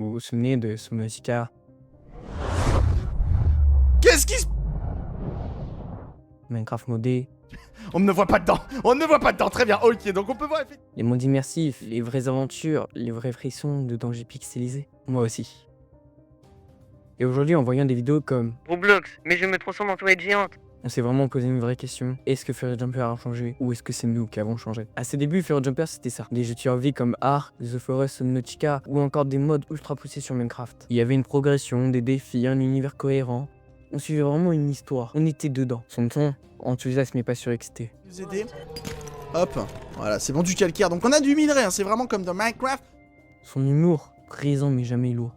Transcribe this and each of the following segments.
Vous vous souvenez de Subnautica, Qu'est-ce qui se... Minecraft modé, On ne me voit pas dedans. On ne me voit pas dedans. Très bien. Ok, donc on peut voir... les mondes immersifs, les vraies aventures, les vrais frissons de dangers pixelisés? Moi aussi. Et aujourd'hui, en voyant des vidéos comme Roblox, mais je me transforme en toilette géante. on s'est vraiment posé une vraie question. Est-ce que Furry Jumper a changé ou est-ce que c'est nous qui avons changé? À ses débuts, Furry Jumper c'était ça. Des jeux de survie comme Ark, The Forest, Subnautica ou encore des modes ultra poussés sur Minecraft. Il y avait une progression, des défis, un univers cohérent. On suivait vraiment une histoire. On était dedans. Son ton, enthousiasme et pas surexcité. Nous aider. Hop. Voilà, c'est bon du calcaire. Donc on a du minerai. Hein. C'est vraiment comme dans Minecraft. Son humour, présent mais jamais lourd.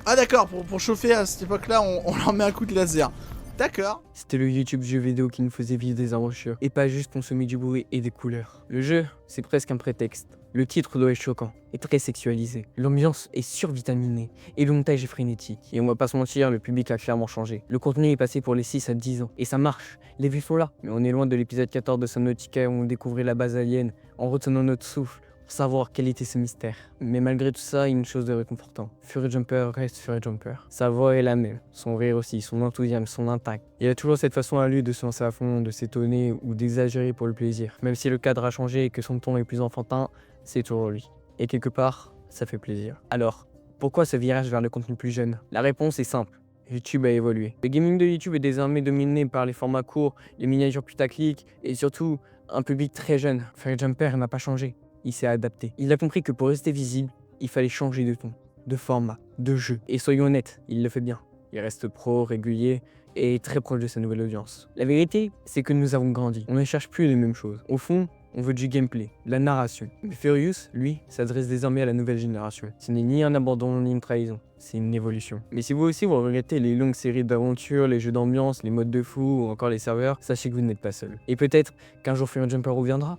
Ah d'accord, pour chauffer à cette époque-là, on leur met un coup de laser. D'accord. C'était le YouTube jeu vidéo qui nous faisait vivre des aventures et pas juste consommer du bruit et des couleurs. Le jeu, c'est presque un prétexte. Le titre doit être choquant et très sexualisé. L'ambiance est survitaminée et le montage est frénétique. Et on va pas se mentir, le public a clairement changé. Le contenu est passé pour les 6 à 10 ans et ça marche. Les vues sont là. Mais on est loin de l'épisode 14 de Subnautica où on découvrait la base alien en retenant notre souffle pour savoir quel était ce mystère. Mais malgré tout ça, il y a une chose de réconfortant. Furry Jumper reste Furry Jumper. Sa voix est la même, son rire aussi, son enthousiasme, son impact. Il y a toujours cette façon à lui de se lancer à fond, de s'étonner ou d'exagérer pour le plaisir. Même si le cadre a changé et que son ton est plus enfantin, c'est toujours lui. Et quelque part, ça fait plaisir. Alors, pourquoi ce virage vers le contenu plus jeune? La réponse est simple. YouTube a évolué. Le gaming de YouTube est désormais dominé par les formats courts, les miniatures putaclic et surtout un public très jeune. Furry Jumper n'a pas changé. Il s'est adapté. Il a compris que pour rester visible, il fallait changer de ton, de format, de jeu. Et soyons honnêtes, il le fait bien. Il reste pro, régulier et très proche de sa nouvelle audience. La vérité, c'est que nous avons grandi. On ne cherche plus les mêmes choses. Au fond, on veut du gameplay, de la narration. Mais Furious, lui, s'adresse désormais à la nouvelle génération. Ce n'est ni un abandon ni une trahison, c'est une évolution. Mais si vous aussi vous regrettez les longues séries d'aventures, les jeux d'ambiance, les modes de fou ou encore les serveurs, sachez que vous n'êtes pas seul. Et peut-être qu'un jour Furry Jumper reviendra.